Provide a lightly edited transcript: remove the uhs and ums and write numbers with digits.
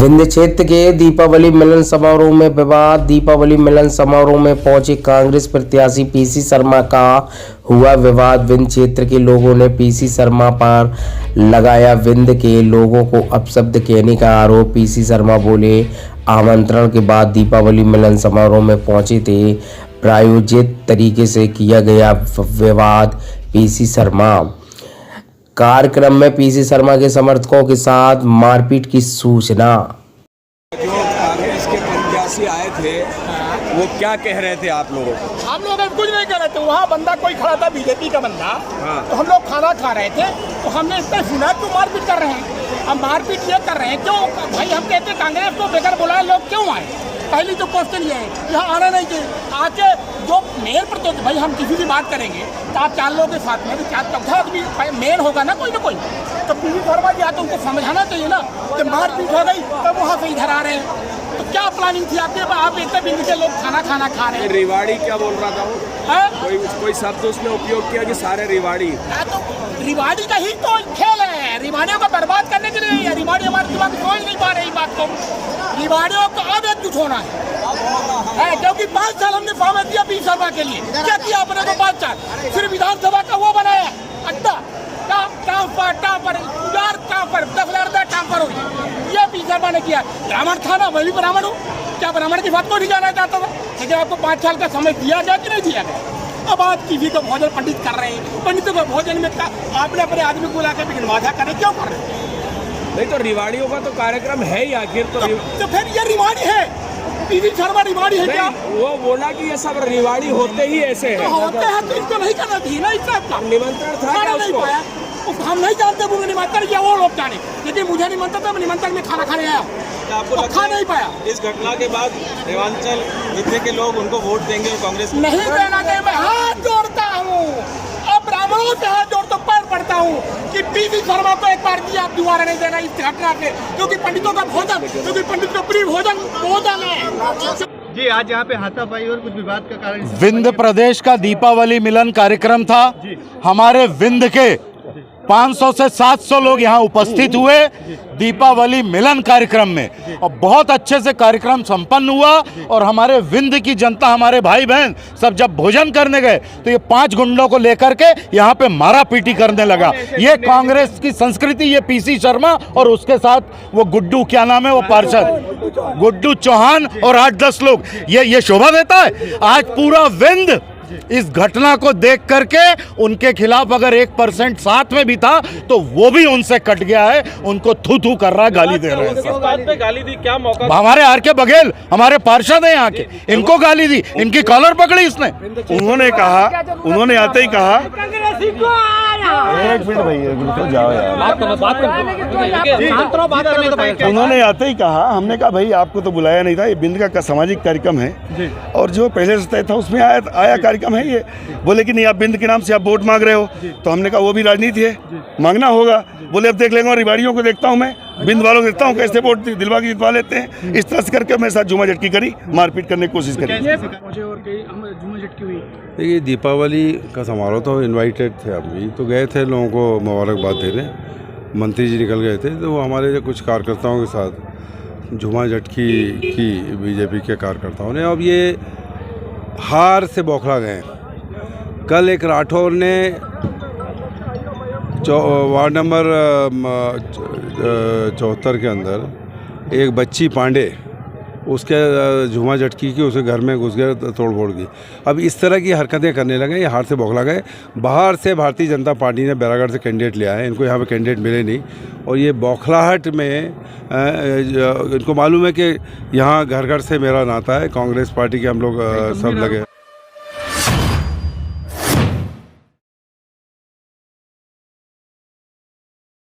विंध्य क्षेत्र के दीपावली मिलन समारोह में विवाद। दीपावली मिलन समारोह में पहुंचे कांग्रेस प्रत्याशी पीसी शर्मा का हुआ विवाद। विंध्य क्षेत्र के लोगों ने पीसी शर्मा पर लगाया विंध्य के लोगों को अपशब्द कहने का आरोप। पीसी शर्मा बोले, आमंत्रण के बाद दीपावली मिलन समारोह में पहुंचे थे, प्रायोजित तरीके से किया गया विवाद। पीसी शर्मा कार्यक्रम में पीसी शर्मा के समर्थकों के साथ मारपीट की सूचना। जो कांग्रेस के प्रत्याशी आए थे वो क्या कह रहे थे आप लोगों को? हम लोग कुछ नहीं कर रहे थे। वहाँ बंदा कोई खड़ा था बीजेपी का बंदा, तो हम लोग खाना खा रहे थे, तो हमने इससे सुना तो मारपीट कर रहे हैं। अब मारपीट ये कर रहे हैं क्यों भाई? हम कहते कांग्रेस को बेकार बुलाए लोग क्यों आए? पहली तो क्वेश्चन ये है, यहाँ आना नहीं चाहिए। आके जो मेन प्रत्याशी, भाई हम किसी भी बात करेंगे तो आप चार लोगों के साथ में भी चार चौथा आदमी मेन होगा ना कोई, तो पीसी शर्मा जी आते उनको समझाना चाहिए ना कि मारपीट हो गई तब वहाँ से इधर आ रहे हैं। तो क्या प्लानिंग थी आपके? आप इतने बिंद के लोग खाना खा रहे हैं। रिवाड़ी क्या बोल रहा था वो? कोई शब्द उसने उपयोग किया कि सारे रिवाड़ी? तो रिवाड़ी का ही तो खेल है, रिवाड़ियों को बर्बाद करने के लिए। रिवाड़ी हमारे दिमाग में सोच नहीं पा रही बात को। रिवाड़ियों को अब एकजुट होना है, क्योंकि 5 साल हमने फॉर्म दिया पीसी शर्मा के लिए। क्या किया आपने? तो 5 साल सिर्फ विधानसभा का वो बनाया अड्डा, टापर 10,000 टापर हो, ये पीसी शर्मा ने किया। ब्राह्मण था ना, वही ब्राह्मण हो। क्या ब्राह्मण की बात को नहीं जाना चाहता था? लेकिन आपको 5 साल का समय दिया गया कि नहीं दिया गया? अब आप किसी को भोजन पंडित कर रहे हैं, पंडितों को भोजन में आपने अपने आदमी को ला के माथा कर रहे, क्यों कर रहे हैं? नहीं तो रिवाड़ियों का तो कार्यक्रम है ही आखिर। तो फिर ये रिवाड़ी है, पीसी शर्मा रिवाड़ी है क्या? वो बोला कि ये सब रिवाड़ी होते ही ऐसे हैं। तो होते हैं तो इसको नहीं करना चाहिए ना। इसका निमंत्रण था क्या नहीं पाया? हम नहीं जानते वो निमंत्रण किया, वो लोग जाने, लेकिन मुझे निमंत्रण था, निमंत्रण में खाना खाने आया, आपको खा नहीं पाया। इस घटना के बाद देवांचल जितने के लोग उनको वोट देंगे और कांग्रेस नहीं देना चाहिए। मैं हाथ जोड़ता हूँ, अब ब्राह्मणों से हाथ जोड़ता पैर पड़ता हूँ कि पीसी शर्मा को एक बार दिया, आप दोबारा नहीं देना इस घटना से, क्योंकि पंडितों का भोजन, क्योंकि पंडित का प्रिय भोजन है। जी, आज यहाँ पे हाथापाई और कुछ विवाद का कारण विंध्य प्रदेश का दीपावली मिलन कार्यक्रम था। हमारे विंध्य के 500 से 700 लोग यहाँ उपस्थित हुए दीपावली मिलन कार्यक्रम में, और बहुत अच्छे से कार्यक्रम संपन्न हुआ। और हमारे विंध्य की जनता, हमारे भाई बहन सब जब भोजन करने गए तो ये 5 गुंडों को लेकर के यहाँ पे मारा पीटी करने लगा। ये कांग्रेस की संस्कृति, ये पीसी शर्मा और उसके साथ वो गुड्डू, क्या नाम है वो पार्षद, गुड्डू चौहान और 8-10 लोग, ये शोभा देता है? आज पूरा विंध्य इस घटना को देख करके उनके खिलाफ अगर 1% साथ में भी था तो वो भी उनसे कट गया है, उनको थू थू कर रहा है, गाली दे रहे हैं। किस बात पे गाली दी? क्या मौका? हमारे आर के बघेल, हमारे पार्षद हैं यहाँ के, इनको गाली दी, इनकी कॉलर पकड़ी इसने। उन्होंने आते ही कहा, एक मिनट भैया जाओ यार, उन्होंने आते ही कहा, हमने कहा भाई आपको तो बुलाया नहीं था, ये विंध्य का सामाजिक कार्यक्रम है और जो पहले से तय था उसमें आया कार्यक्रम है ये। बोले कि नहीं, आप विंध्य के नाम से आप वोट मांग रहे हो, तो हमने कहा वो भी राजनीति है, मांगना होगा। बोले अब देख लेंगे, और रिवाड़ियों को देखता हूँ मैं, विंध्य वालों को देखता हूँ कैसे वोट दिलवा के जितवा लेते हैं। इस तरह से करके मेरे साथ जुमा झटकी करी, मारपीट करने की कोशिश करी। देखिए, दीपावली का समारोह तो इनवाइटेड थे, हम भी तो गए थे लोगों को मुबारकबाद देने। मंत्री जी निकल गए थे, तो वो हमारे कुछ कार्यकर्ताओं के साथ झुमा झटकी की बीजेपी के कार्यकर्ताओं ने। अब ये हार से बौखला गए। कल एक राठौर ने वार्ड नंबर 74 के अंदर एक बच्ची पांडे, उसके झुमा झटकी की, उसके घर में घुस गए, तोड़ फोड़ की। अब इस तरह की हरकतें करने लगे, ये हार से बौखला गए। बाहर से भारतीय जनता पार्टी ने बैरागढ़ से कैंडिडेट लिया है, इनको यहाँ पे कैंडिडेट मिले नहीं, और ये बौखलाहट में इनको मालूम है कि यहाँ घर घर से मेरा नाता है, कांग्रेस पार्टी के हम लोग सब लगे।